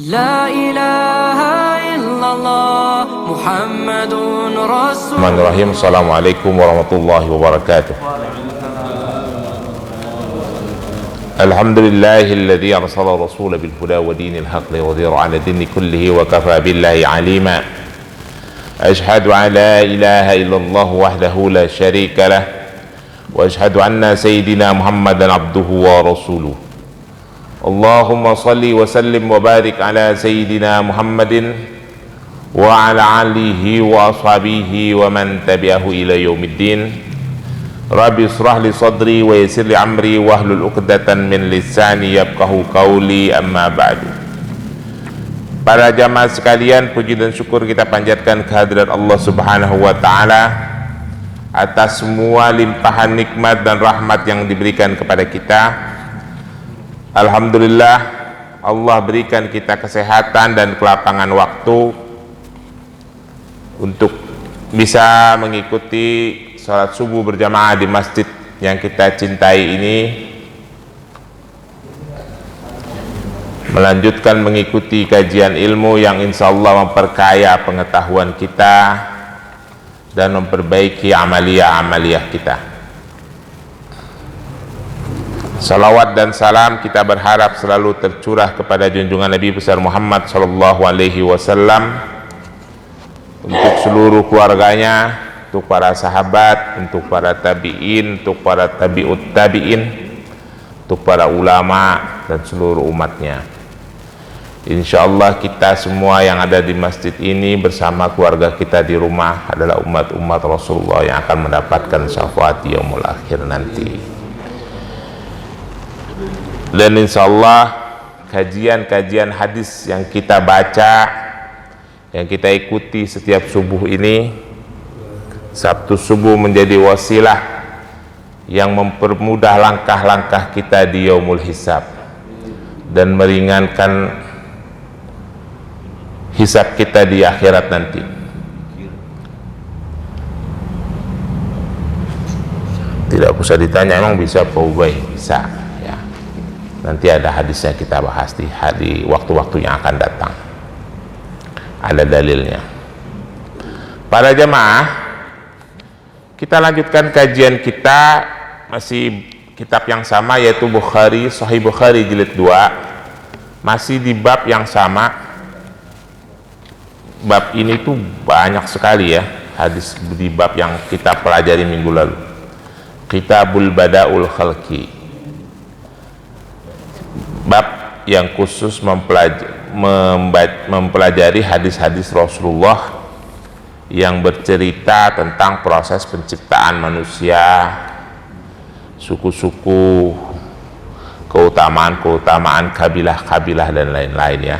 لا إله إلا الله محمد رسول Bismillahirrahmanirrahim. Assalamualaikum warahmatullahi wabarakatuh. Alhamdulillahilladzi arsala rasula bil huda wa dinil haqqi wa dhira 'ala dini kullihi wa kafa billahi 'alima. Ashhadu an la ilaha illallah wahdahu la syarika lah wa ashhadu anna sayyidina Muhammadan abduhu wa rasuluh. Allahumma salli wa sallim wa barik ala sayyidina Muhammadin wa ala alihi wa ashabihi wa man tabi'ahu ila yaumiddin. Rabbi israh li sadri wa yassir li amri wa hlul 'uqdatan min lisani yafqahu qawli, amma ba'du. Para jamaah sekalian, puji dan syukur kita panjatkan kehadirat Allah Subhanahu wa taala atas semua limpahan nikmat dan rahmat yang diberikan kepada kita. Alhamdulillah, Allah berikan kita kesehatan dan kelapangan waktu untuk bisa mengikuti sholat subuh berjamaah di masjid yang kita cintai ini, melanjutkan mengikuti kajian ilmu yang insya Allah memperkaya pengetahuan kita dan memperbaiki amaliyah-amaliyah kita. Salawat dan salam kita berharap selalu tercurah kepada junjungan Nabi besar Muhammad sallallahu alaihi wasallam, untuk seluruh keluarganya, untuk para sahabat, untuk para tabi'in, untuk para tabi'ut tabi'in, untuk para ulama dan seluruh umatnya. Insyaallah kita semua yang ada di masjid ini bersama keluarga kita di rumah adalah umat-umat Rasulullah yang akan mendapatkan syafaat yaumul akhir nanti. Dan insyaallah kajian-kajian hadis yang kita baca, yang kita ikuti setiap subuh ini, Sabtu subuh menjadi wasilah yang mempermudah langkah-langkah kita di yaumul hisab dan meringankan hisab kita di akhirat nanti. Tidak usah ditanya, emang bisa Pak Ubay? Bisa ya. Nanti ada hadisnya kita bahas di waktu-waktu yang akan datang, ada dalilnya. Para jemaah, kita lanjutkan kajian kita, masih kitab yang sama, yaitu Bukhari, Sahih Bukhari jilid 2, masih di bab yang sama. Bab ini tuh banyak sekali ya hadis di bab yang kita pelajari minggu lalu. Kitabul Badaul Khalqi, bab yang khusus mempelajari hadis-hadis Rasulullah yang bercerita tentang proses penciptaan manusia, suku-suku, keutamaan-keutamaan kabilah-kabilah dan lain-lain ya.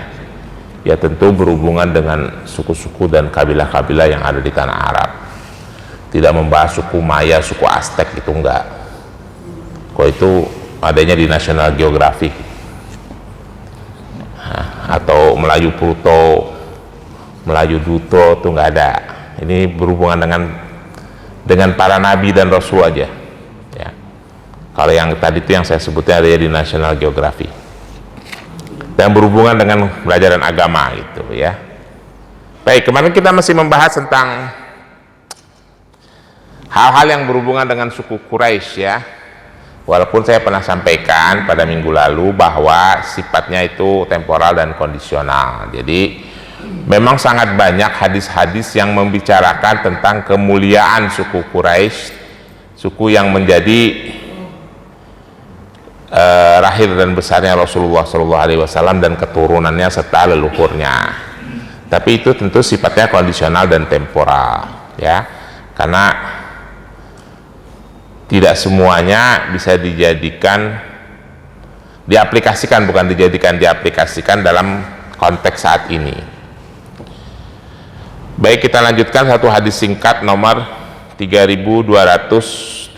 Ya tentu berhubungan dengan suku-suku dan kabilah-kabilah yang ada di tanah Arab. Tidak membahas suku Maya, suku Aztec, itu enggak. Kok itu adanya di National Geographic. Atau Melayu Pluto, Melayu Duto, itu enggak ada. Ini berhubungan dengan para nabi dan rasul aja ya. Kalau yang tadi itu yang saya sebutnya ada di National Geographic, dan berhubungan dengan pelajaran agama gitu ya. Baik, kemarin kita masih membahas tentang hal-hal yang berhubungan dengan suku Quraisy ya. Walaupun saya pernah sampaikan pada minggu lalu bahwa sifatnya itu temporal dan kondisional. Jadi memang sangat banyak hadis-hadis yang membicarakan tentang kemuliaan suku Quraisy, suku yang menjadi rahir dan besarnya Rasulullah SAW dan keturunannya serta leluhurnya. Tapi itu tentu sifatnya kondisional dan temporal ya, karena tidak semuanya bisa diaplikasikan dalam konteks saat ini. Baik, kita lanjutkan satu hadis singkat nomor 3275.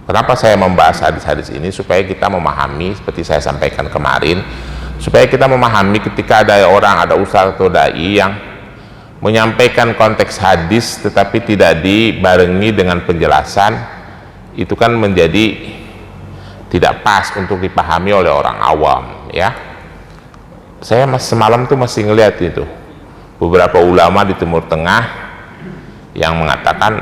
Kenapa saya membahas hadis-hadis ini? Supaya kita memahami, seperti saya sampaikan kemarin, supaya kita memahami ketika ada orang, ada ustaz atau dai yang menyampaikan konteks hadis tetapi tidak dibarengi dengan penjelasan, itu kan menjadi tidak pas untuk dipahami oleh orang awam ya. saya semalam tuh masih ngeliat itu beberapa ulama di Timur Tengah yang mengatakan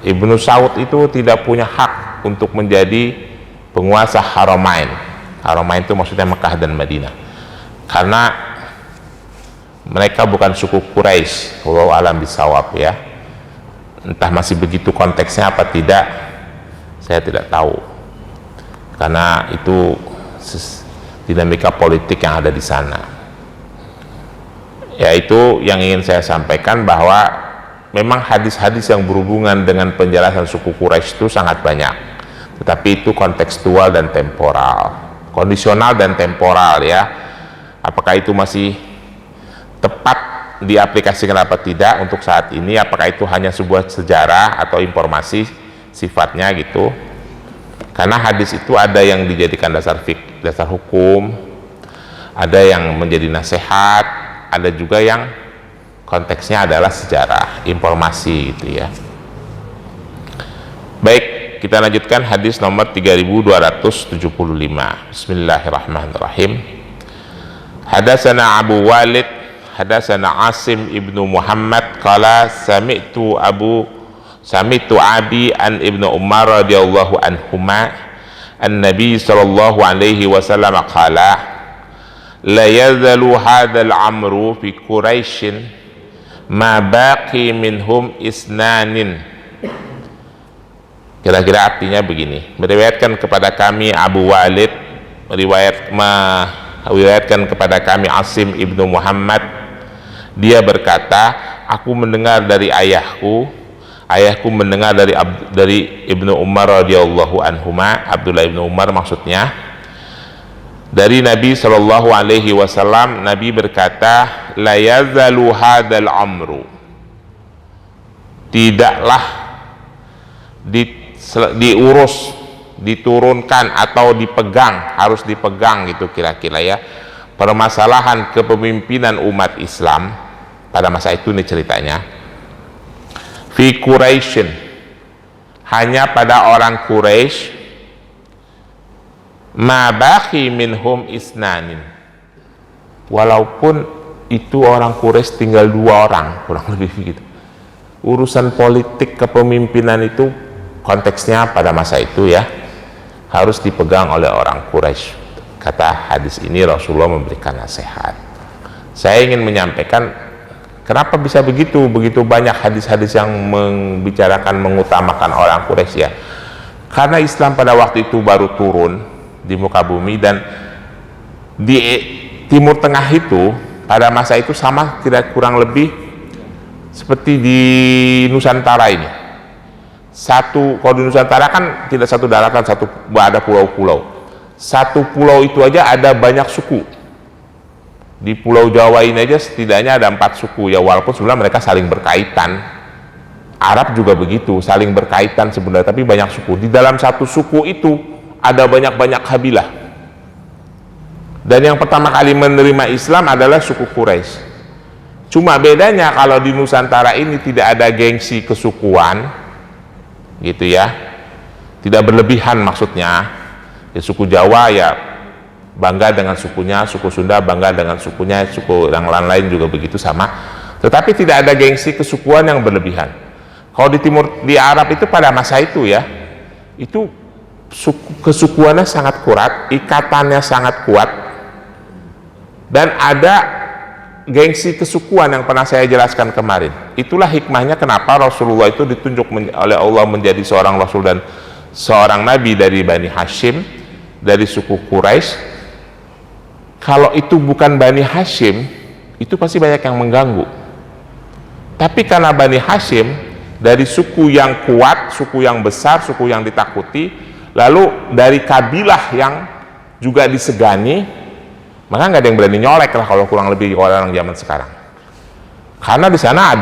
Ibnu Saud itu tidak punya hak untuk menjadi penguasa Haramain. Haramain itu maksudnya Mekah dan Madinah, karena mereka bukan suku Quraisy. Wallahu alam bisawab ya. Entah masih begitu konteksnya apa tidak, saya tidak tahu, karena itu dinamika politik yang ada di sana. Yaitu yang ingin saya sampaikan, bahwa memang hadis-hadis yang berhubungan dengan penjelasan suku Quraisy itu sangat banyak, tetapi itu kontekstual dan temporal, kondisional dan temporal ya. Apakah itu masih tepat diaplikasikan apa tidak untuk saat ini? Apakah itu hanya sebuah sejarah atau informasi sifatnya gitu? Karena hadis itu ada yang dijadikan dasar dasar hukum, ada yang menjadi nasihat, ada juga yang konteksnya adalah sejarah, informasi gitu ya. Baik, kita lanjutkan hadis nomor 3275. Bismillahirrahmanirrahim. Hadatsana Abu Walid hadatsana Asim ibnu Muhammad qala sami'tu Abi an Ibnu Umar radhiyallahu anhuma an-nabi sallallahu alaihi wasallam qala la yazalu hadzal amru fi Quraisyin ma baqi minhum isnanin. Kira-kira artinya begini, meriwayatkan kepada kami Abu Walid meriwayatkan kepada kami Asim ibnu Muhammad, dia berkata, aku mendengar dari ayahku mendengar dari Ibnu Umar radhiyallahu anhuma, Abdullah ibnu Umar maksudnya, dari Nabi Shallallahu Alaihi Wasallam. Nabi berkata, la yazalu hadal amru, tidaklah diurus, diturunkan atau dipegang, harus dipegang gitu kira-kira ya, permasalahan kepemimpinan umat Islam pada masa itu. Nih ceritanya, fi Quraisyin, hanya pada orang Quraisy, ma baqi minhum isnanin, walaupun itu orang Quraisy tinggal 2 orang kurang lebih begitu. Urusan politik kepemimpinan itu konteksnya pada masa itu ya, harus dipegang oleh orang Quraisy. Kata hadis ini Rasulullah memberikan nasihat. Saya ingin menyampaikan kenapa bisa begitu banyak hadis-hadis yang membicarakan mengutamakan orang Quraisy ya. Karena Islam pada waktu itu baru turun di muka bumi, dan di Timur Tengah itu pada masa itu sama tidak kurang lebih seperti di Nusantara ini. Kalau di Nusantara kan tidak satu daratan, ada pulau-pulau. Satu pulau itu aja ada banyak suku. Di Pulau Jawa ini aja setidaknya ada 4 suku ya, walaupun sebenarnya mereka saling berkaitan. Arab juga begitu, saling berkaitan sebenarnya, tapi banyak suku. Di dalam satu suku itu ada banyak-banyak kabilah. Dan yang pertama kali menerima Islam adalah suku Quraisy. Cuma bedanya kalau di Nusantara ini tidak ada gengsi kesukuan gitu ya, tidak berlebihan maksudnya. Di suku Jawa ya bangga dengan sukunya, suku Sunda bangga dengan sukunya, suku yang lain juga begitu sama. Tetapi tidak ada gengsi kesukuan yang berlebihan. Kalau di Arab itu pada masa itu ya, itu kesukuannya sangat kuat, ikatannya sangat kuat, dan ada gengsi kesukuan yang pernah saya jelaskan kemarin. Itulah hikmahnya kenapa Rasulullah itu ditunjuk oleh Allah menjadi seorang Rasul dan seorang Nabi dari Bani Hashim, dari suku Quraisy. Kalau itu bukan Bani Hashim, itu pasti banyak yang mengganggu. Tapi karena Bani Hashim dari suku yang kuat, suku yang besar, suku yang ditakuti, lalu dari kabilah yang juga disegani, maka nggak ada yang berani nyolek lah kalau kurang lebih orang zaman sekarang. Karena di sana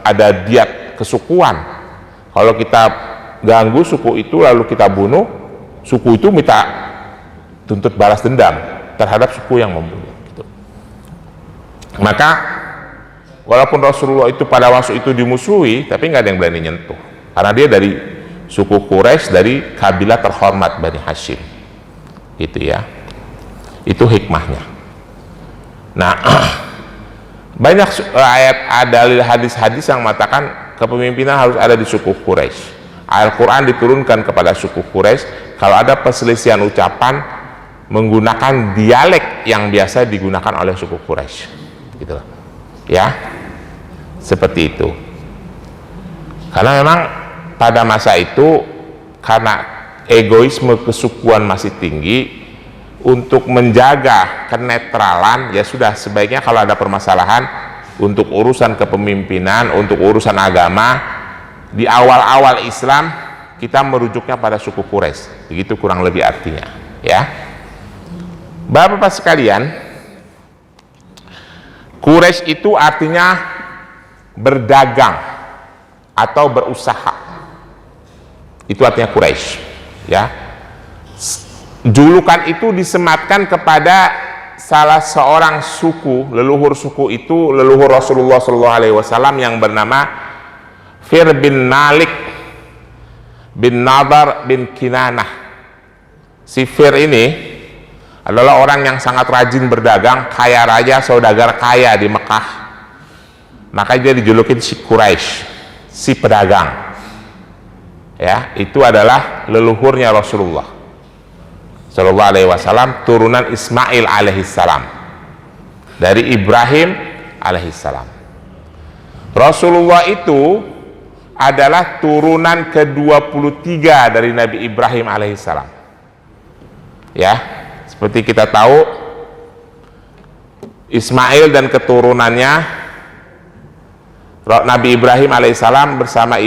ada diat kesukuan. Kalau kita ganggu suku itu lalu kita bunuh, suku itu minta tuntut balas dendam terhadap suku yang membunuh. Gitu. Maka walaupun Rasulullah itu pada waktu itu dimusuhi, tapi nggak ada yang berani nyentuh. Karena dia dari suku Quraisy, dari kabilah terhormat Bani Hashim, gitu ya. Itu hikmahnya. Nah, banyak ayat ada hadis-hadis yang mengatakan kepemimpinan harus ada di suku Quraisy. Al-Quran diturunkan kepada suku Quraisy kalau ada perselisihan ucapan menggunakan dialek yang biasa digunakan oleh suku Quraisy, gitu ya, seperti itu. Karena memang pada masa itu karena egoisme kesukuan masih tinggi, untuk menjaga kenetralan ya sudah sebaiknya kalau ada permasalahan untuk urusan kepemimpinan, untuk urusan agama di awal-awal Islam kita merujuknya pada suku Quraisy, begitu kurang lebih artinya ya. Bapak-bapak sekalian, Quraisy itu artinya berdagang atau berusaha, itu artinya Quraisy ya. Julukan itu disematkan kepada salah seorang suku, leluhur suku itu leluhur Rasulullah SAW yang bernama Fir bin Malik bin Nadar bin Kinanah. Si Fir ini adalah orang yang sangat rajin berdagang, kaya raya, saudagar kaya di Mekah. Maka dia dijulukin si Quraisy, si pedagang. Ya, itu adalah leluhurnya Rasulullah Sallallahu Alaihi Wasallam, turunan Ismail alaihissalam dari Ibrahim alaihissalam. Rasulullah itu adalah turunan ke-23 dari Nabi Ibrahim alaihissalam. Ya, seperti kita tahu Ismail dan keturunannya Nabi Ibrahim alaihissalam bersama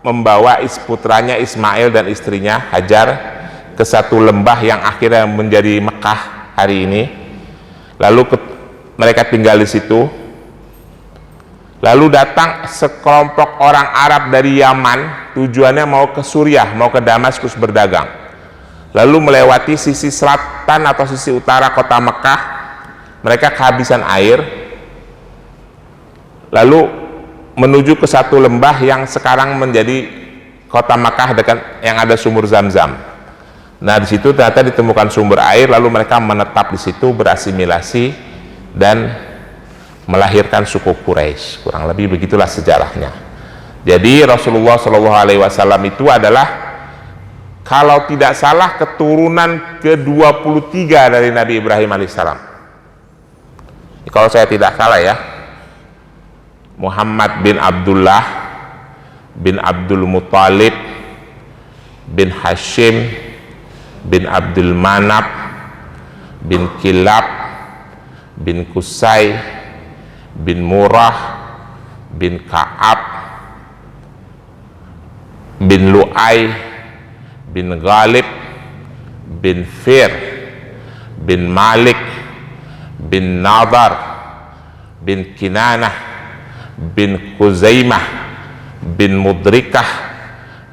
membawa putranya Ismail dan istrinya Hajar ke satu lembah yang akhirnya menjadi Mekah hari ini. Lalu mereka tinggal di situ. Lalu datang sekelompok orang Arab dari Yaman, tujuannya mau ke Suriah, mau ke Damaskus berdagang. Lalu melewati sisi selatan atau sisi utara kota Mekah, mereka kehabisan air. Lalu menuju ke satu lembah yang sekarang menjadi kota Makkah dekat yang ada sumur Zam-Zam. Nah, di situ ternyata ditemukan sumber air, lalu mereka menetap di situ, berasimilasi dan melahirkan suku Quraisy. Kurang lebih begitulah sejarahnya. Jadi Rasulullah SAW itu adalah kalau tidak salah keturunan ke-23 dari Nabi Ibrahim alaihissalam. Kalau saya tidak salah ya, Muhammad bin Abdullah bin Abdul Muttalib bin Hashim bin Abdul Manaf bin Kilab bin Qusay bin Murrah bin Ka'ab bin Lu'ay bin Ghalib bin Fir bin Malik bin Nadar bin Kinanah bin Khuzaimah bin Mudrikah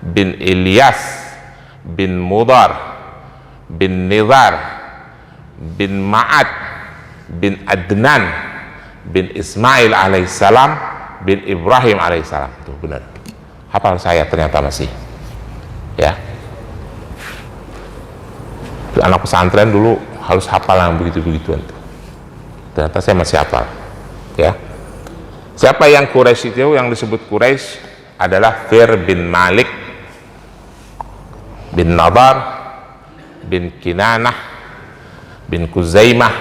bin Ilyas bin Mudar bin Nizar bin Ma'ad bin Adnan bin Ismail alaihissalam bin Ibrahim alaihissalam. Tuh benar, hafal saya ternyata masih ya. Anak pesantren dulu harus hafal yang begitu-begituan tuh. Ternyata saya masih hafal ya. Siapa yang Quraisy itu? Yang disebut Quraisy adalah Fir bin Malik bin Nadar bin Kinanah bin Khuzaimah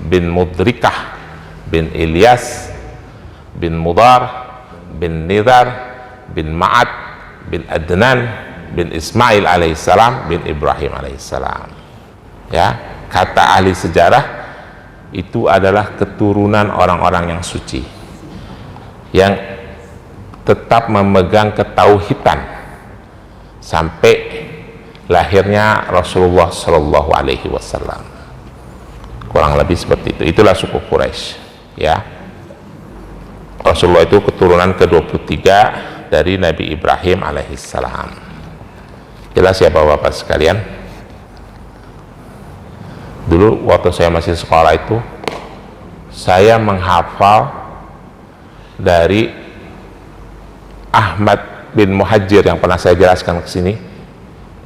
bin Mudrikah bin Ilyas bin Mudar bin Nizar bin Ma'ad bin Adnan bin Ismail alaihissalam bin Ibrahim alaihissalam. Ya, kata ahli sejarah itu adalah keturunan orang-orang yang suci, yang tetap memegang ketauhidan sampai lahirnya Rasulullah Shallallahu Alaihi Wasallam. Kurang lebih seperti itu. Itulah suku Quraisy. Ya, Rasulullah itu keturunan ke-23 dari Nabi Ibrahim alaihissalam. Jelas ya bapak-bapak sekalian. Dulu waktu saya masih sekolah itu, saya menghafal dari Ahmad bin Muhajir yang pernah saya jelaskan ke sini,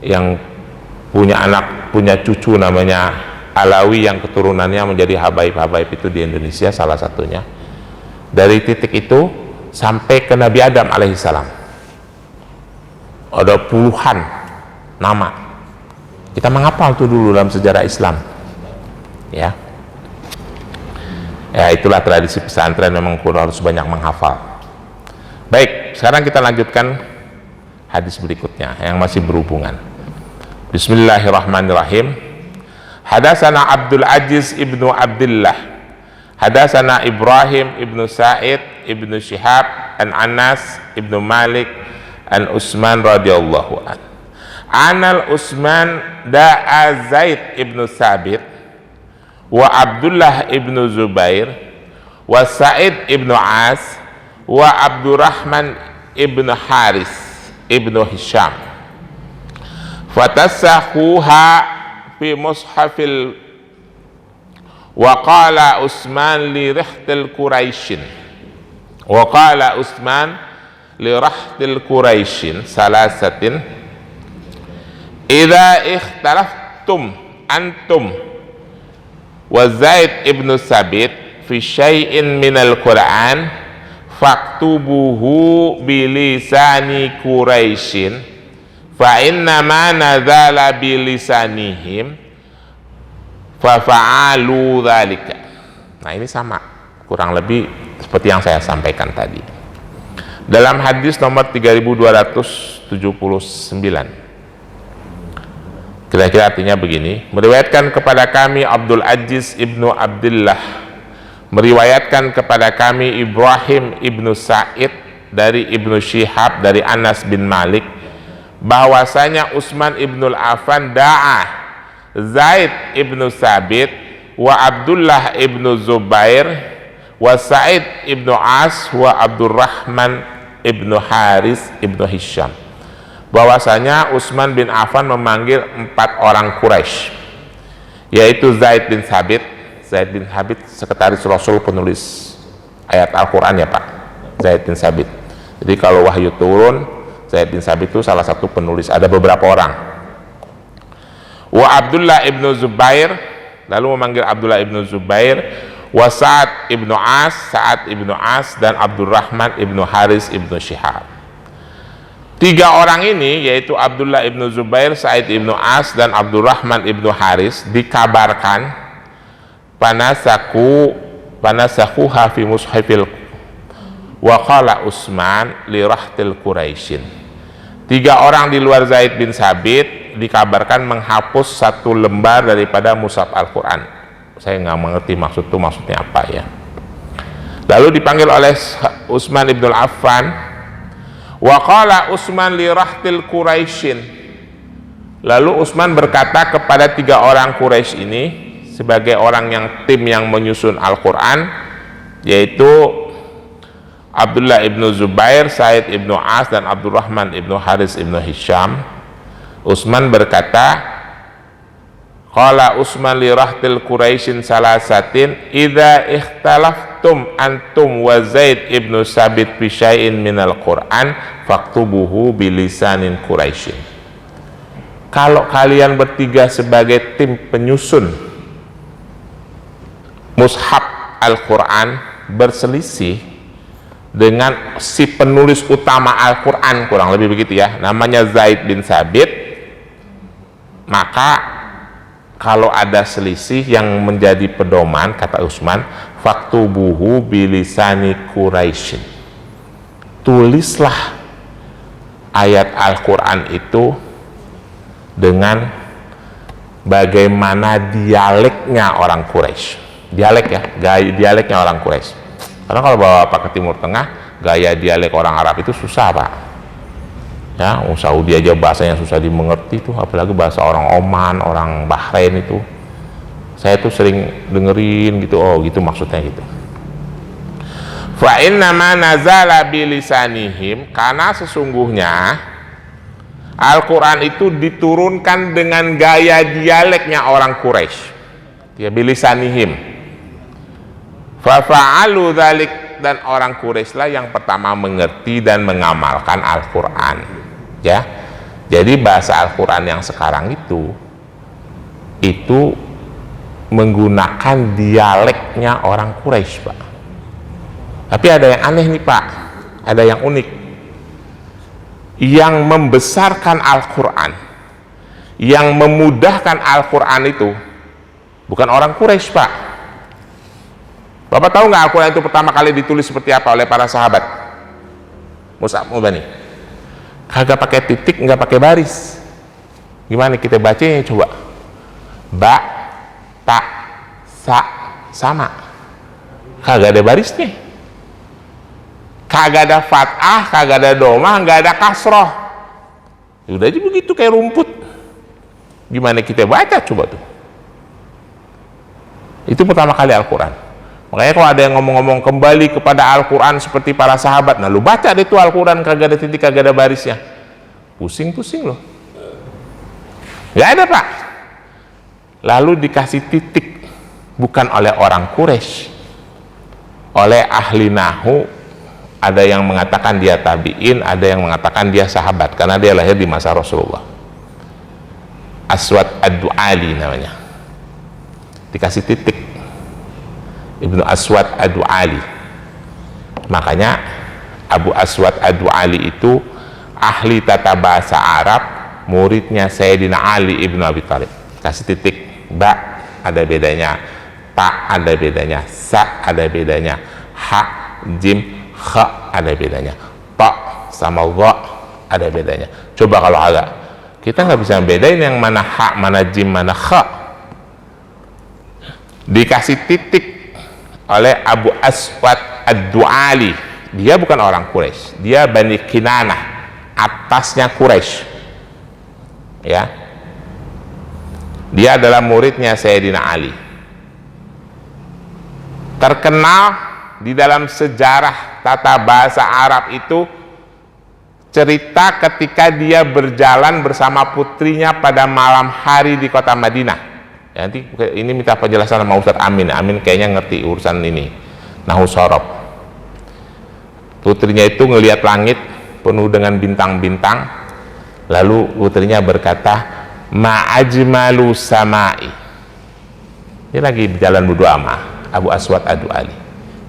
yang punya anak, punya cucu namanya Alawi yang keturunannya menjadi habaib-habaib itu di Indonesia salah satunya. Dari titik itu sampai ke Nabi Adam alaihissalam ada puluhan nama. Kita menghafal tuh dulu dalam sejarah Islam, ya itulah tradisi pesantren, memang harus banyak menghafal. Baik, sekarang kita lanjutkan hadis berikutnya yang masih berhubungan. Bismillahirrahmanirrahim. Hadatsana Abdul Aziz ibnu Abdullah, hadatsana Ibrahim ibnu Sa'id ibnu Syihab an Anas ibnu Malik an Utsman radhiyallahu an. Anal Utsman da'a Zaid ibnu Sabit wa Abdullah ibnu Zubair wa Sa'id ibnu As wa Abdurrahman ibnu Haris ibnu Hisham fatasakhuha fi mushafil wa qala Utsman li rihtil Quraisyin wa qala Utsman li rahtil Quraisyin salasatin idza ikhtalaftum antum wa Zaid ibnu Sabit fi syai'in minal Qur'an faktubuhu bilisani Quraisyin fa inna ma nazala bilisanihim fa fa'alu dzalika. Nah, ini sama kurang lebih seperti yang saya sampaikan tadi dalam hadis nomor 3279. Kira-kira artinya begini: meriwayatkan kepada kami Abdul Aziz ibnu Abdullah, meriwayatkan kepada kami Ibrahim ibnu Sa'id dari Ibnu Syihab dari Anas bin Malik, bahwasanya Utsman ibnul Affan da'a Zaid ibnu Sabit wa Abdullah ibnu Zubair wa Sa'id ibnu As wa Abdurrahman ibnu Haris ibnu Hisham, bahwasanya Utsman bin Affan memanggil 4 orang Quraisy, yaitu Zaid bin Sabit. Zaid bin Sabit sekretaris Rasul, penulis ayat Al-Quran ya Pak, Zaid bin Sabit. Jadi kalau wahyu turun, Zaid bin Sabit itu salah satu penulis, ada beberapa orang. Wa Abdullah ibnu Zubair, lalu memanggil Abdullah ibnu Zubair, wa Sa'ad ibnu As, Sa'ad ibnu As, dan Abdurrahman ibnu Haris ibnu Syihab. 3 orang ini, yaitu Abdullah ibnu Zubair, Sa'id ibnu As, dan Abdurrahman ibnu Haris, dikabarkan panasakhuha fi mushafil wa qala Utsman li rahtil Quraisyin. 3 orang di luar Zaid bin Sabit dikabarkan menghapus 1 lembar daripada mushaf Al-Quran. Saya nggak mengerti maksudnya apa ya. Lalu dipanggil oleh Utsman ibn Affan, wa qala Utsman li rahtil Quraisyin. Lalu Utsman berkata kepada 3 orang Quraisy ini sebagai orang yang tim yang menyusun Al-Quran, yaitu Abdullah ibnu Zubair, Sa'id ibnu As, dan Abdurrahman ibnu Haris ibnu Hisham. Utsman berkata, qala Utsman li rahtil Quraisyin salasatin idza ikhtalaftum antum wa Zaid ibnu Sabit fi syai'in minal Qur'an faktubuhu bilisanin Quraisyin. Kalau kalian bertiga sebagai tim penyusun mushaf Al-Quran berselisih dengan si penulis utama Al-Quran, kurang lebih begitu ya, namanya Zaid bin Sabit, maka kalau ada selisih yang menjadi pedoman, kata Utsman, faktubuhu bilisani Quraisyin, tulislah ayat Al-Quran itu dengan bagaimana dialeknya orang Quraisy. Dialek ya, gaya dialeknya orang Quraisy. Karena kalau Bapak ke Timur Tengah, gaya dialek orang Arab itu susah Pak. Ya, Saudi aja bahasanya susah dimengerti tuh, apalagi bahasa orang Oman, orang Bahrain itu. Saya tuh sering dengerin gitu, oh gitu maksudnya gitu. Fa inna ma nazala bilisanihim, karena sesungguhnya Al-Quran itu diturunkan dengan gaya dialeknya orang Quraisy. Ya, bilisanihim. Fa fa'alu dzalik, dan orang Quraisy lah yang pertama mengerti dan mengamalkan Al-Quran. Ya, jadi bahasa Al-Quran yang sekarang itu menggunakan dialeknya orang Quraisy, Pak. Tapi ada yang aneh nih, Pak. Ada yang unik. Yang membesarkan Al-Quran, yang memudahkan Al-Quran itu bukan orang Quraisy, Pak. Bapak tahu nggak Al-Quran itu pertama kali ditulis seperti apa oleh para sahabat? Mus'ab Mubani. Kagak pakai titik, nggak pakai baris. Gimana kita bacanya coba? Ba, ta, sa, sama. Kagak ada barisnya. Kagak ada fathah, kagak ada domah, nggak ada kasroh. Udah aja begitu kayak rumput. Gimana kita baca coba tuh? Itu pertama kali Al-Quran. Makanya kalau ada yang ngomong-ngomong kembali kepada Al-Quran seperti para sahabat, nah lu baca deh tuh Al-Quran kagak ada titik, kagak ada barisnya. Pusing-pusing loh. Gak ada, Pak. Lalu dikasih titik bukan oleh orang Quraisy, oleh ahli nahu. Ada yang mengatakan dia tabi'in, ada yang mengatakan dia sahabat karena dia lahir di masa Rasulullah. Aswad Ad-Du'ali namanya. Dikasih titik. Ibnu Aswad Ad-Du'ali. Makanya Abu Aswad Ad-Du'ali itu ahli tata bahasa Arab, muridnya Sayyidina Ali ibnu Abi Thalib. Kasih titik. Ba ada bedanya, ta ada bedanya, sa ada bedanya, ha, jim, kha ada bedanya, ta sama wa ada bedanya. Coba kalau agak kita nggak bisa bedain yang mana ha, mana jim, mana kha. Dikasih titik oleh Abu Aswad Ad-Du'ali. Dia bukan orang Quraisy, dia Bani Kinanah, atasnya Quraisy, ya. Dia adalah muridnya Sayyidina Ali. Terkenal di dalam sejarah tata bahasa Arab itu cerita ketika dia berjalan bersama putrinya pada malam hari di kota Madinah. Ya, nanti ini minta penjelasan sama Ustadz Amin. Amin kayaknya ngerti urusan ini, nahu sorob. Putrinya itu ngelihat langit penuh dengan bintang-bintang, lalu putrinya berkata, ma'ajmalu samai. Dia lagi berjalan berdua sama Abu Aswad Ad-Du'ali.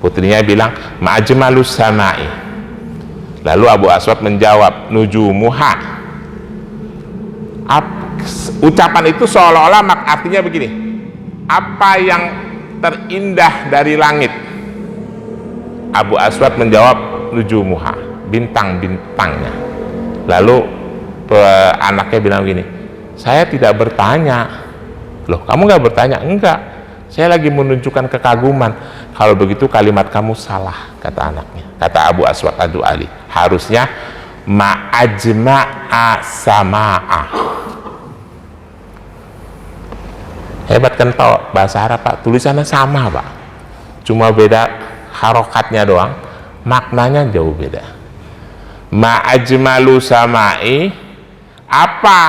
Putrinya bilang, ma'ajmalu samai. Lalu Abu Aswad menjawab, nujumuha. Ucapan itu seolah-olah artinya begini, apa yang terindah dari langit? Abu Aswad menjawab, nujumuha, bintang-bintangnya. Lalu anaknya bilang gini, saya tidak bertanya. Loh, kamu nggak bertanya? Enggak, saya lagi menunjukkan kekaguman. Kalau begitu kalimat kamu salah, kata anaknya, kata Abu Aswad Ad-Du'ali. Harusnya ma'ajma'a sama'a. Hebat kan Pak, bahasa Arab, Pak, tulisannya sama, Pak, cuma beda harokatnya doang, maknanya jauh beda. Ma'ajmalu samai, apa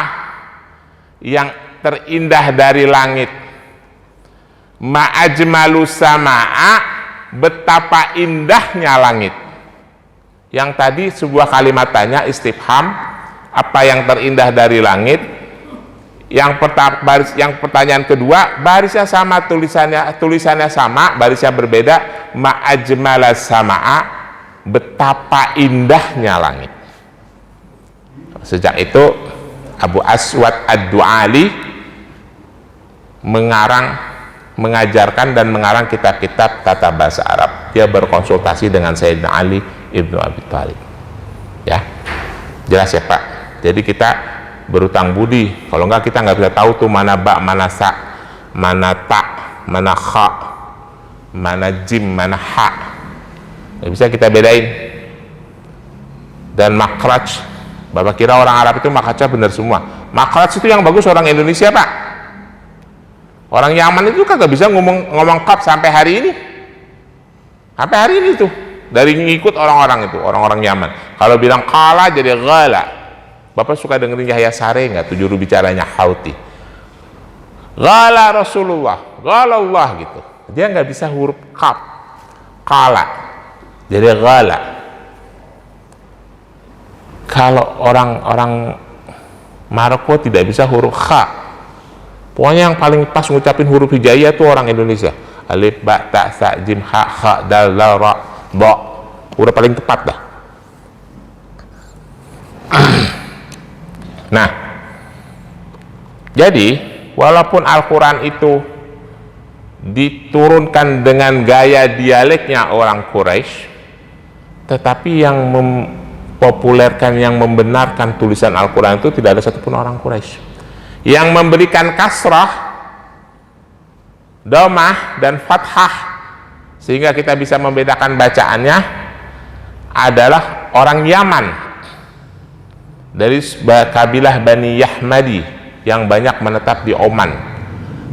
yang terindah dari langit? Ma'ajmalu sama'a, betapa indahnya langit. Yang tadi sebuah kalimat tanya istifham, apa yang terindah dari langit? Yang pertanyaan kedua, barisnya sama, tulisannya sama, barisnya berbeda. Ma'ajmala sama'a, betapa indahnya langit. Sejak itu Abu Aswad Ad-Du'ali mengajarkan dan mengarang kitab-kitab tata bahasa Arab. Dia berkonsultasi dengan Sayyidina Ali ibnu Abi Thalib. Ya, jelas ya Pak. Jadi kita berutang budi, kalau enggak kita nggak bisa tahu tuh mana ba, mana sa, mana ta, mana kha, mana jim, mana ha. Nggak bisa kita bedain. Dan makraj, Bapak kira orang Arab itu makrajnya benar semua? Makraj itu yang bagus orang Indonesia, Pak. Orang Yaman itu kagak bisa ngomong kaf sampai hari ini. Sampai hari ini tuh, dari ngikut orang-orang itu, orang-orang Yaman. Kalau bilang kala jadi ghala. Bapak suka dengerin Yahya Sare nggak? Tuh juru bicaranya Houthi. Ghala Rasulullah, ghala Allah gitu. Dia nggak bisa huruf kaf, kala, jadi ghala. Kalau orang-orang Maroko tidak bisa huruf kha, Pokoknya yang paling pas ngucapin huruf hijaiyah tuh orang Indonesia. Alif, ba, ta, sa, jim, ha, kha, dal, la, ra, ba. Udah paling tepat dah. Nah, jadi walaupun Al-Quran itu diturunkan dengan gaya dialeknya orang Quraisy, tetapi yang mempopulerkan, yang membenarkan tulisan Al-Quran itu tidak ada satupun orang Quraisy. Yang memberikan kasrah, domah, dan fathah sehingga kita bisa membedakan bacaannya adalah orang Yaman dari kabilah Bani Yahmadi yang banyak menetap di Oman,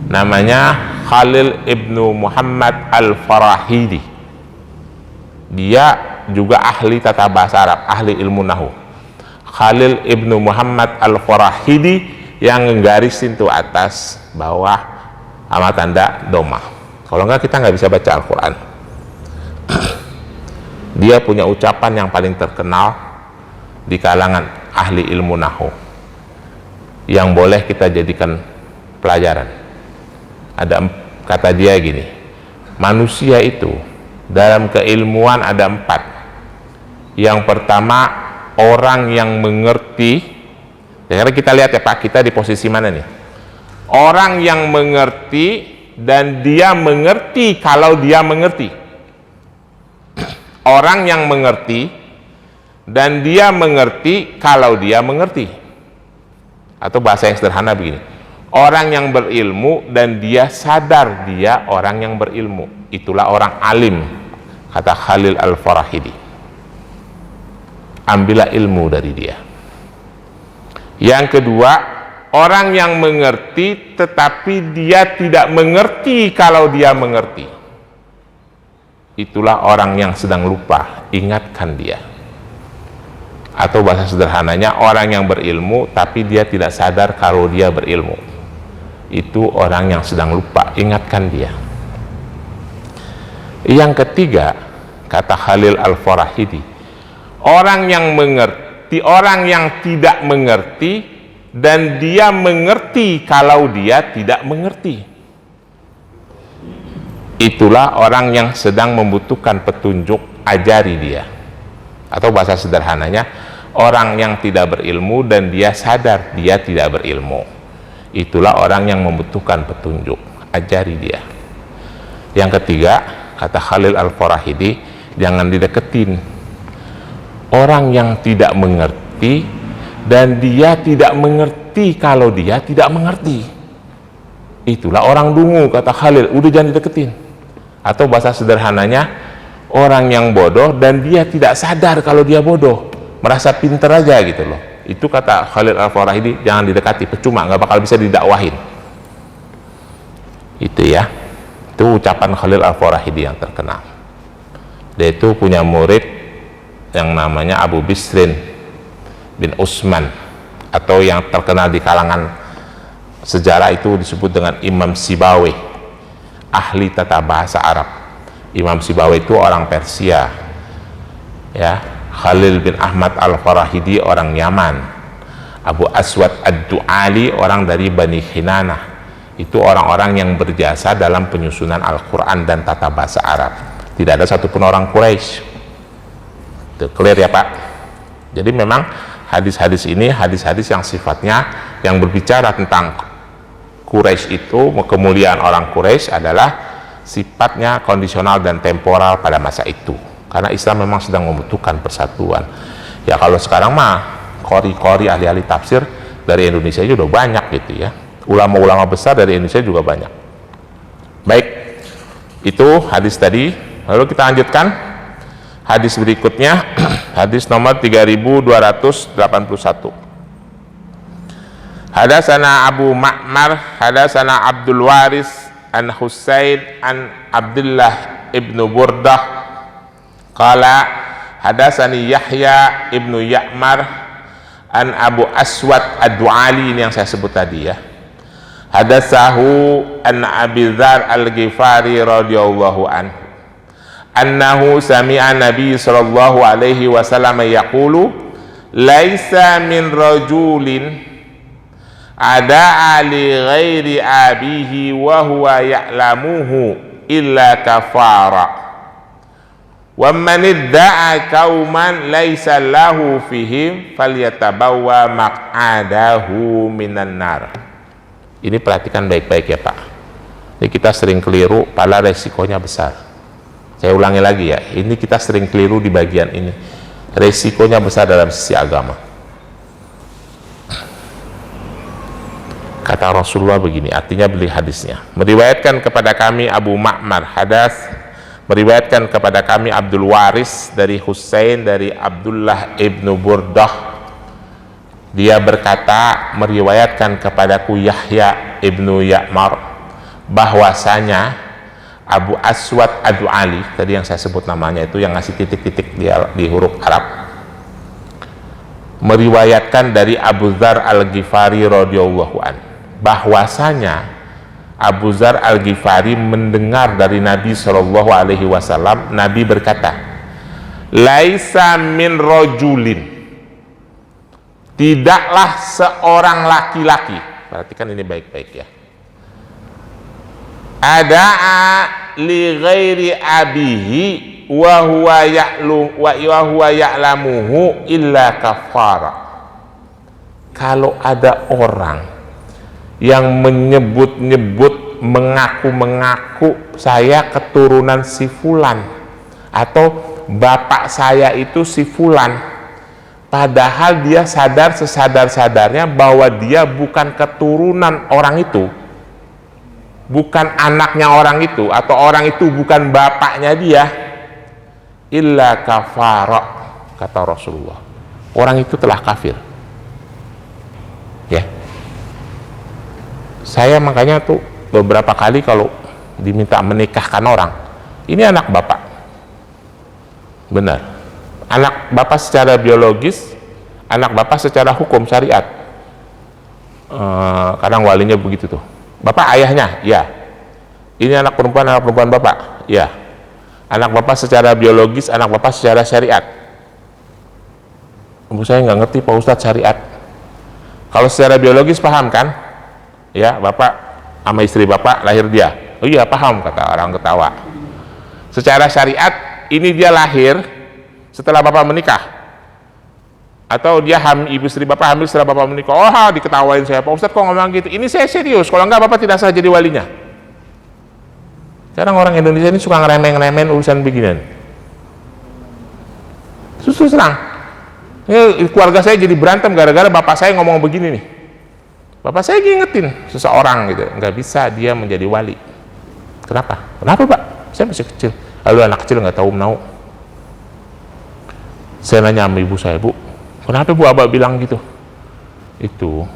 namanya Khalil ibnu Muhammad al-Farahidi. Dia juga ahli tata bahasa Arab, ahli ilmu nahu. Khalil ibnu Muhammad al-Farahidi yang nggarisin tuh atas bawah sama tanda domah. Kalau enggak kita nggak bisa baca Al-Quran. Dia punya ucapan yang paling terkenal di kalangan ahli ilmu nahu yang boleh kita jadikan pelajaran. Kata dia gini, manusia itu dalam keilmuan ada 4. Yang pertama, orang yang mengerti. Karena kita lihat ya Pak, kita di posisi mana nih? Orang yang mengerti dan dia mengerti kalau dia mengerti. Orang yang mengerti dan dia mengerti kalau dia mengerti. Atau bahasa yang sederhana begini, orang yang berilmu dan dia sadar dia orang yang berilmu, itulah orang alim, kata Khalil al-Farahidi. Ambillah ilmu dari dia. Yang kedua, orang yang mengerti tetapi dia tidak mengerti kalau dia mengerti, itulah orang yang sedang lupa, ingatkan dia. Atau bahasa sederhananya, orang yang berilmu tapi dia tidak sadar kalau dia berilmu, itu orang yang sedang lupa, ingatkan dia. Yang ketiga, kata Khalil al-Farahidi, orang yang mengerti, orang yang tidak mengerti dan dia mengerti kalau dia tidak mengerti, itulah orang yang sedang membutuhkan petunjuk, ajari dia. Atau bahasa sederhananya, orang yang tidak berilmu dan dia sadar dia tidak berilmu, itulah orang yang membutuhkan petunjuk, ajari dia. Yang ketiga, kata Khalil al-Farahidi, jangan dideketin orang yang tidak mengerti dan dia tidak mengerti kalau dia tidak mengerti, itulah orang dungu, kata Khalil, udah jangan dideketin. Atau bahasa sederhananya, orang yang bodoh dan dia tidak sadar kalau dia bodoh, merasa pinter aja gitu loh, itu kata Khalil al-Farahidi, jangan didekati, percuma, nggak bakal bisa didakwahin. Itu ya, itu ucapan Khalil al-Farahidi yang terkenal. Dia itu punya murid yang namanya Abu Bisrin bin Utsman, atau yang terkenal di kalangan sejarah itu disebut dengan Imam Sibawi, ahli tata bahasa Arab. Imam Sibawi itu orang Persia ya. Khalil bin Ahmad al-Farahidi orang Yaman. Abu Aswad ad-Du'ali orang dari Bani Kinanah. Itu orang-orang yang berjasa dalam penyusunan Al-Quran dan tata bahasa Arab. Tidak ada satupun orang Quraisy. Itu clear ya Pak? Jadi memang hadis-hadis ini hadis-hadis yang sifatnya yang berbicara tentang Quraisy itu, kemuliaan orang Quraisy adalah sifatnya kondisional dan temporal pada masa itu, karena Islam memang sedang membutuhkan persatuan. Ya kalau sekarang mah qori-qori ahli-ahli tafsir dari Indonesia juga udah banyak gitu ya, ulama-ulama besar dari Indonesia juga banyak. Baik, itu hadis tadi. Lalu kita lanjutkan hadis berikutnya, hadis nomor 3281. Hadasana Abu Ma'mar hadasana Abdul Waris an Husain an Abdullah ibnu Burdah qala hadasani Yahya ibnu Ya'mar an Abu Aswad ad-Du'ali, ini yang saya sebut tadi ya. Hadasahu an Abi Dzar al-Ghifari radhiyallahu anhu annahu sami'a Nabi sallallahu alaihi wasallam yaqulu laisa min rajulin ada ali ghairi abihi wa huwa ya'lamuhu illa kafara wa man idda'a qauman laisa lahu fihim falyatabawwa maq'adahu minan nar. Ini perhatikan baik-baik ya Pak. Ini kita sering keliru, padahal resikonya besar. Saya ulangi lagi ya, ini kita sering keliru di bagian ini. Resikonya besar dalam sisi agama. Kata Rasulullah begini, artinya beli hadisnya. Meriwayatkan kepada kami Abu Ma'mar hadas, meriwayatkan kepada kami Abdul Waris dari Husain dari Abdullah ibnu Burdah. Dia berkata, meriwayatkan kepadaku Yahya ibnu Ya'mar bahwasanya Abu Aswad Ad-Du'ali, tadi yang saya sebut namanya itu, yang ngasih titik-titik di huruf Arab, meriwayatkan dari Abu Dzar Al-Ghifari radhiyallahu an, bahwasanya Abu Dzar Al-Ghifari mendengar dari Nabi Shallallahu alaihi wasallam, Nabi berkata, laisa min rajulin, tidaklah seorang laki-laki, perhatikan ini baik-baik ya, ada'a li ghairi abihi wa huwa ya'lamuhu illa kafara. Kalau ada orang yang menyebut-nyebut, mengaku-mengaku saya keturunan si fulan atau bapak saya itu si fulan, padahal dia sadar sesadar-sadarnya bahwa dia bukan keturunan orang itu, bukan anaknya orang itu, atau orang itu bukan bapaknya dia, illa kafara, kata Rasulullah, orang itu telah kafir. Ya, saya makanya tuh beberapa kali kalau diminta menikahkan orang, ini anak bapak, benar, anak bapak secara biologis, anak bapak secara hukum syariat, kadang walinya begitu tuh, bapak ayahnya, ya. Ini anak perempuan bapak, ya. Anak bapak secara biologis, anak bapak secara syariat. Ibu saya nggak ngerti Pak Ustadz syariat. Kalau secara biologis paham kan? Ya, bapak sama istri bapak lahir dia. Oh iya paham, kata orang ketawa. Secara syariat ini dia lahir setelah bapak menikah, atau dia ibu istri bapak hamil setelah bapak menikah. Oh, diketawain saya, Pak Ustadz kok ngomong gitu? Ini saya serius, kalau enggak bapak tidak sah jadi walinya. Sekarang orang Indonesia ini suka ngeremeh-ngeremehin urusan beginian. Susah serang. Ini keluarga saya jadi berantem gara-gara bapak saya ngomong begini nih. Bapak saya ngingetin seseorang gitu, nggak bisa dia menjadi wali. Kenapa? Kenapa Pak? Saya masih kecil. Lalu anak kecil nggak tahu menau. Saya nanya sama ibu saya, Bu, kenapa Bu Abah bilang gitu? Itu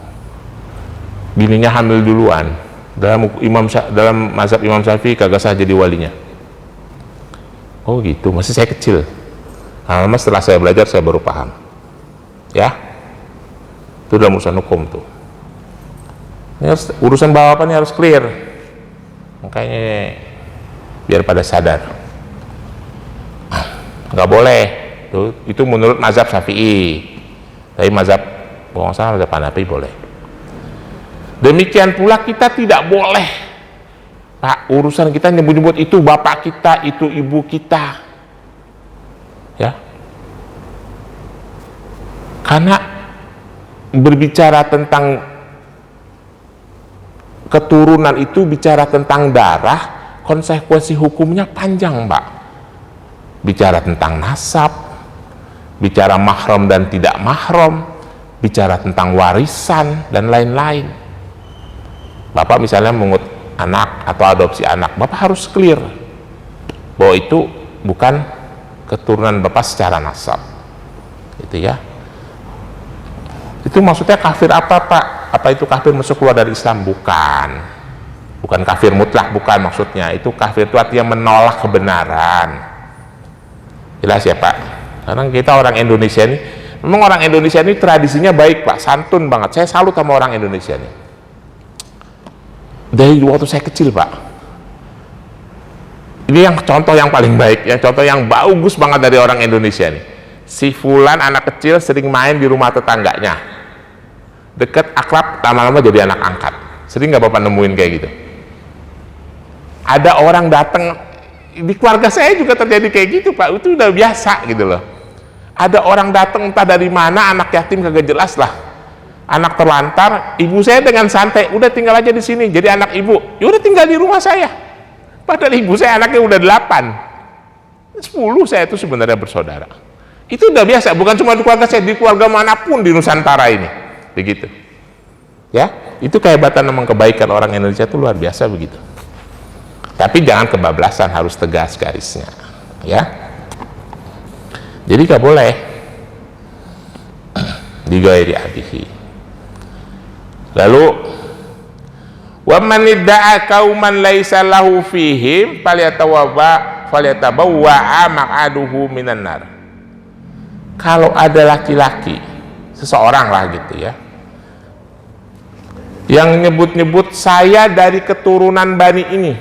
bininya hamil duluan. Dalam mazhab Imam Syafi'i kagak sah jadi walinya. Oh gitu, masih saya kecil. Nah, setelah saya belajar saya baru paham. Ya, itu dalam urusan hukum tuh. Ini urusan bapak ini harus clear. Makanya biar pada sadar. Nggak boleh. Tuh, itu menurut mazhab Syafi'i. Tapi mazhab mazhab Hanafi boleh. Demikian pula kita tidak boleh, Pak, urusan kita nyebut-nyebut itu bapak kita, itu ibu kita, ya. Karena berbicara tentang keturunan itu bicara tentang darah, konsekuensi hukumnya panjang, Pak. Bicara tentang nasab, bicara mahram dan tidak mahram, bicara tentang warisan dan lain-lain. Bapak misalnya mengut anak atau adopsi anak, bapak harus clear bahwa itu bukan keturunan bapak secara nasab, gitu ya. Itu maksudnya kafir apa Pak? Apa itu kafir masuk keluar dari Islam? Bukan kafir mutlak, bukan maksudnya. Itu kafir itu artinya menolak kebenaran. Jelas ya Pak? Karena kita orang Indonesia ini, memang orang Indonesia ini tradisinya baik Pak, santun banget. Saya salut sama orang Indonesia ini. Dari waktu saya kecil Pak, ini yang contoh yang paling baik, yang contoh yang bagus banget dari orang Indonesia nih. Si fulan anak kecil sering main di rumah tetangganya, deket, akrab, lama-lama jadi anak angkat. Sering nggak Bapak nemuin kayak gitu? Ada orang datang, di keluarga saya juga terjadi kayak gitu Pak, itu udah biasa gitu loh. Ada orang datang entah dari mana, anak yatim kagak jelas lah, anak terlantar, ibu saya dengan santai, udah tinggal aja di sini, jadi anak ibu, ya udah tinggal di rumah saya. Padahal ibu saya anaknya udah 8, 10 saya itu sebenarnya bersaudara. Itu udah biasa, bukan cuma di keluarga saya, di keluarga manapun di Nusantara ini, begitu. Ya, itu kehebatan memang kebaikan orang Indonesia itu luar biasa begitu. Tapi jangan kebablasan, harus tegas garisnya, ya. Jadi gak boleh digairi abihi. Lalu wa man idda'a qauman laisa lahu fihim falyatabawwa maq'aduhu minan nar. Kalau ada laki-laki, seseorang lah gitu ya, yang nyebut-nyebut saya dari keturunan Bani ini,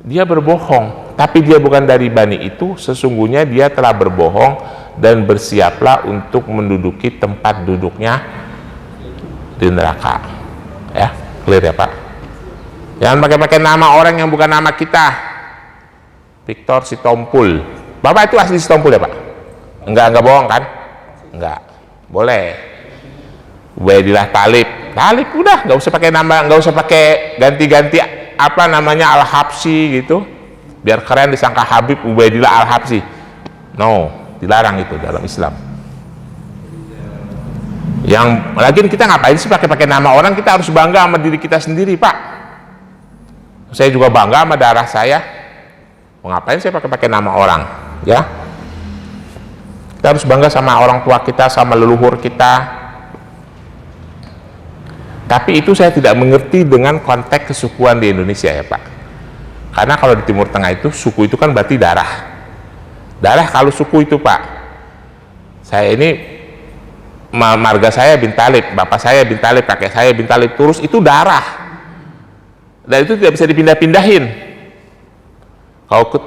dia berbohong, tapi dia bukan dari Bani itu, sesungguhnya dia telah berbohong dan bersiaplah untuk menduduki tempat duduknya di neraka. Ya, clear ya Pak? Jangan pakai nama orang yang bukan nama kita. Victor Sitompul, Bapak itu asli Sitompul ya Pak? Enggak bohong kan? Enggak, boleh. Ubaidillah Talib, udah, nggak usah pakai nama, nggak usah pakai ganti-ganti apa namanya Al-Habsyi gitu, biar keren disangka Habib Ubaidillah Al-Habsyi. No, dilarang itu dalam Islam. Yang lagi kita ngapain sih pakai nama orang? Kita harus bangga sama diri kita sendiri Pak. Saya juga bangga sama darah saya. Mau ngapain saya pakai nama orang? Ya, kita harus bangga sama orang tua kita, sama leluhur kita. Tapi itu saya tidak mengerti dengan konteks kesukuan di Indonesia ya Pak. Karena kalau di Timur Tengah itu suku itu kan berarti darah. Darah kalau suku itu Pak. Saya ini marga saya bin Talib, bapak saya bin Talib, kakek saya bin Talib, terus itu darah. Dan itu tidak bisa dipindah-pindahin.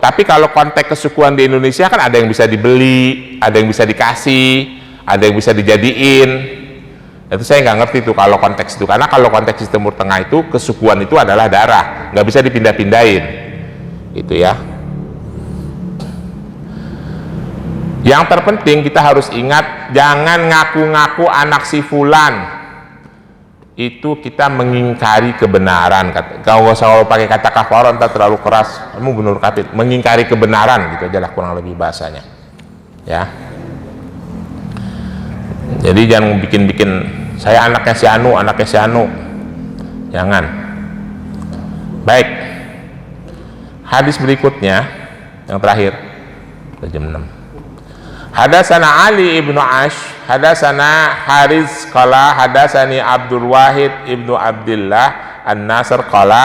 Tapi kalau konteks kesukuan di Indonesia kan ada yang bisa dibeli, ada yang bisa dikasih, ada yang bisa dijadiin. Itu saya nggak ngerti tuh kalau konteks itu, karena kalau konteks di Timur Tengah itu kesukuan itu adalah darah, nggak bisa dipindah-pindahin, itu ya. Yang terpenting kita harus ingat, jangan ngaku-ngaku anak si fulan, itu kita mengingkari kebenaran. Kalau nggak usah pakai kata kafar, entah terlalu keras, kamu benar kafir, mengingkari kebenaran gitu aja lah kurang lebih bahasanya, ya. Jadi jangan bikin-bikin saya anaknya si Anu, jangan. Baik, hadis berikutnya yang terakhir, jam 6. Hadasana Ali ibnu Ash, hadasana Haris qala hadasani Abdul Wahid ibnu Abdillah An-Nasr qala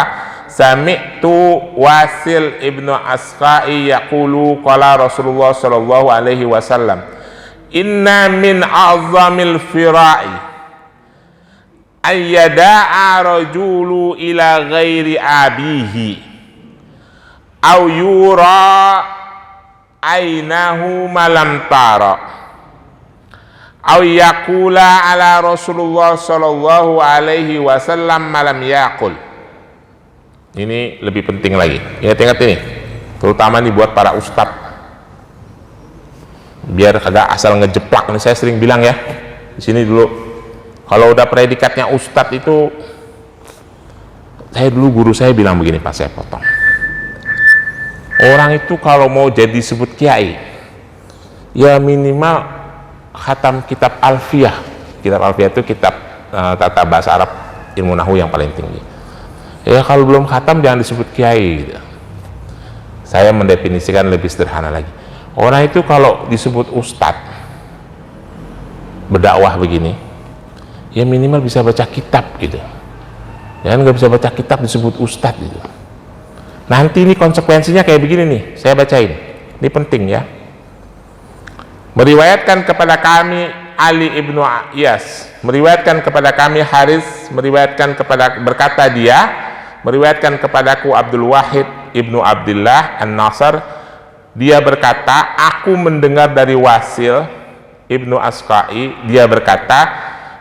sami'tu Wasil ibnu Asqa'i yaqulu qala Rasulullah sallallahu alaihi wasallam, inna min a'zamil fira'i ayyada'a rajulu ila ghairi abihi au yura ainahu malam tara au yaqula ala Rasulullah sallallahu alaihi wasallam malam yaqul. Ini lebih penting lagi, ingat-ingat ini, terutama nih buat para ustadz, biar kagak asal ngejeplak. Ini saya sering bilang ya di sini dulu, kalau udah predikatnya ustadz itu, saya dulu guru saya bilang begini Pak, saya potong, orang itu kalau mau jadi disebut kiai ya minimal khatam kitab Alfiyah. Kitab Alfiyah itu kitab tata bahasa Arab ilmu nahwu yang paling tinggi. Ya kalau belum khatam jangan disebut kiai gitu. Saya mendefinisikan lebih sederhana lagi, orang itu kalau disebut ustadz berdakwah begini ya minimal bisa baca kitab gitu. Jangan nggak bisa baca kitab disebut ustadz gitu. Nanti ini konsekuensinya kayak begini nih, saya bacain, ini penting ya. Meriwayatkan kepada kami Ali ibnu Iyas, meriwayatkan kepada kami Haris, meriwayatkan kepada, berkata dia, meriwayatkan kepadaku Abdul Wahid ibnu Abdillah An-Nasr, dia berkata, aku mendengar dari Wasil ibnu Asqa'i, dia berkata,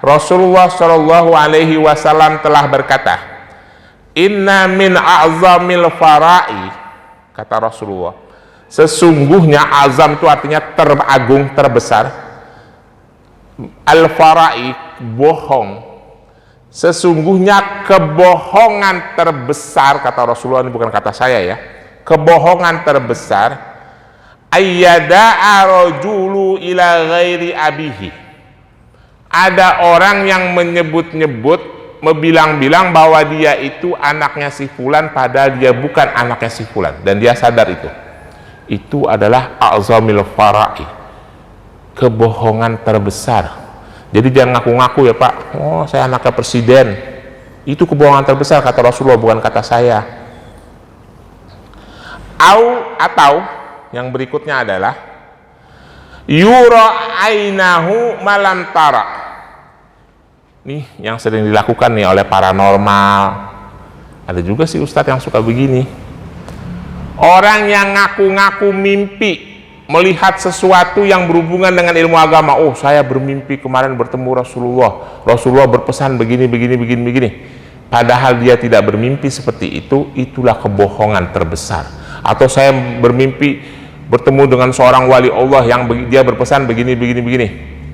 Rasulullah Shallallahu Alaihi Wasallam telah berkata, inna min a'zamil fara'i, kata Rasulullah, sesungguhnya azam itu artinya teragung, terbesar. Al-fara'i, bohong. Sesungguhnya kebohongan terbesar, kata Rasulullah, ini bukan kata saya ya, kebohongan terbesar, ayyada'a rajulu ila ghairi abihi, ada orang yang menyebut-nyebut, membilang-bilang bahwa dia itu anaknya si fulan, padahal dia bukan anaknya si fulan, dan dia sadar itu adalah a'zamil fara'i, kebohongan terbesar. Jadi jangan ngaku-ngaku ya Pak, oh saya anaknya presiden, itu kebohongan terbesar, kata Rasulullah, bukan kata saya. Atau yang berikutnya adalah yura ainahu malam tara, nih yang sering dilakukan nih oleh paranormal. Ada juga sih ustadz yang suka begini, orang yang ngaku-ngaku mimpi melihat sesuatu yang berhubungan dengan ilmu agama. Oh saya bermimpi kemarin bertemu Rasulullah, Rasulullah berpesan begini, padahal dia tidak bermimpi seperti itu. Itulah kebohongan terbesar. Atau saya bermimpi bertemu dengan seorang wali Allah yang dia berpesan begini,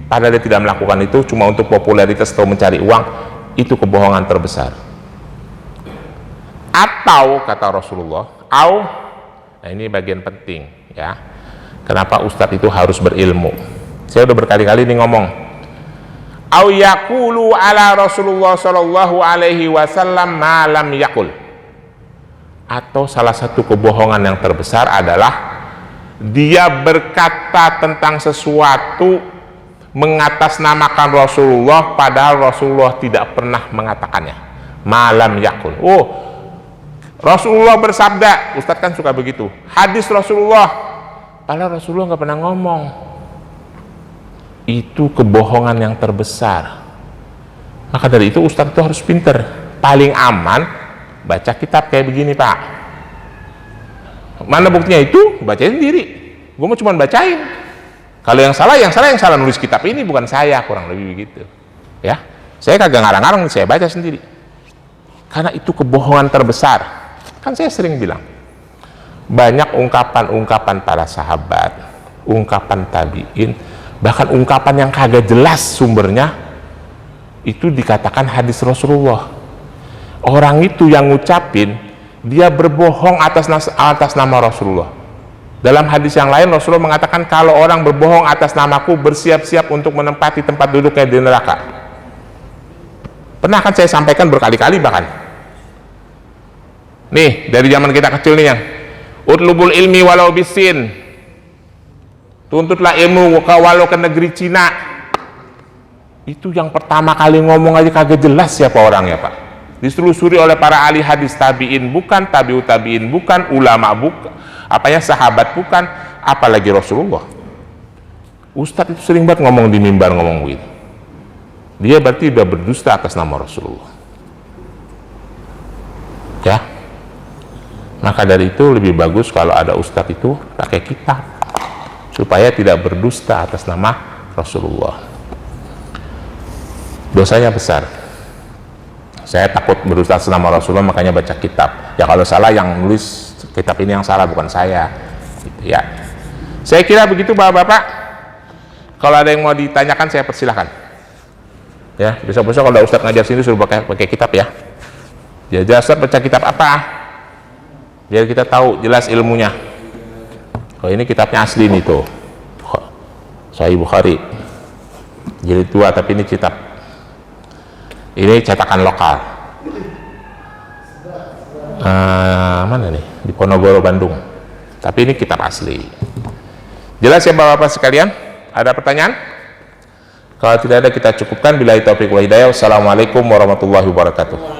padahal dia tidak melakukan itu, cuma untuk popularitas atau mencari uang. Itu kebohongan terbesar. Atau kata Rasulullah, nah ini bagian penting ya, kenapa ustadz itu harus berilmu. Saya udah berkali-kali nih ngomong, au yaqulu ala Rasulullah Shallallahu Alaihi Wasallam ma lam yaqul. Atau salah satu kebohongan yang terbesar adalah dia berkata tentang sesuatu mengatasnamakan Rasulullah, padahal Rasulullah tidak pernah mengatakannya. Malam yakul, oh Rasulullah bersabda, ustadz kan suka begitu, hadis Rasulullah, padahal Rasulullah nggak pernah ngomong. Itu kebohongan yang terbesar. Maka dari itu ustadz itu harus pinter. Paling aman baca kitab kayak begini Pak. Mana buktinya? Itu bacain sendiri, gue mau cuma bacain. Kalau yang salah nulis kitab ini, bukan saya, kurang lebih begitu ya. Saya kagak ngarang-ngarang, saya baca sendiri, karena itu kebohongan terbesar. Kan saya sering bilang, banyak ungkapan-ungkapan para sahabat, ungkapan tabi'in, bahkan ungkapan yang kagak jelas sumbernya, itu dikatakan hadis Rasulullah. Orang itu yang ngucapin, dia berbohong atas nama Rasulullah. Dalam hadis yang lain Rasulullah mengatakan, kalau orang berbohong atas namaku, bersiap-siap untuk menempati tempat duduknya di neraka. Pernah kan saya sampaikan berkali-kali bahkan. Nih dari zaman kita kecil nih, yang utlubul ilmi walau bisin, tuntutlah ilmu walau ke negeri Cina. Itu yang pertama kali ngomong aja kagak jelas siapa orangnya Pak. Ditelusuri oleh para ahli hadis, tabi'in bukan, tabi'ut tabi'in bukan, ulama bukan, sahabat bukan, apalagi Rasulullah. Ustadz itu sering banget ngomong di mimbar, ngomong begitu. Dia berarti udah berdusta atas nama Rasulullah ya. Maka dari itu lebih bagus kalau ada ustadz itu pakai kitab, supaya tidak berdusta atas nama Rasulullah. Dosanya besar. Saya takut berdusta atas nama Rasulullah, makanya baca kitab. Ya kalau salah yang nulis kitab ini yang salah, bukan saya gitu ya. Saya kira begitu Bapak-bapak. Kalau ada yang mau ditanyakan, saya persilahkan ya. Besok-besok kalau ustadz ngajar sini suruh pakai kitab ya. Ya Ustadz baca kitab apa, biar kita tahu jelas ilmunya. Oh ini kitabnya asli nih tuh, Sahih Bukhari jilid 2, tapi ini kitab, ini cetakan lokal. Mana nih? Di Ponorogo, Bandung. Tapi ini kitab asli. Jelas ya Bapak-bapak sekalian? Ada pertanyaan? Kalau tidak ada, kita cukupkan. Billahi taufiq wal hidayah. Wassalamualaikum warahmatullahi wabarakatuh.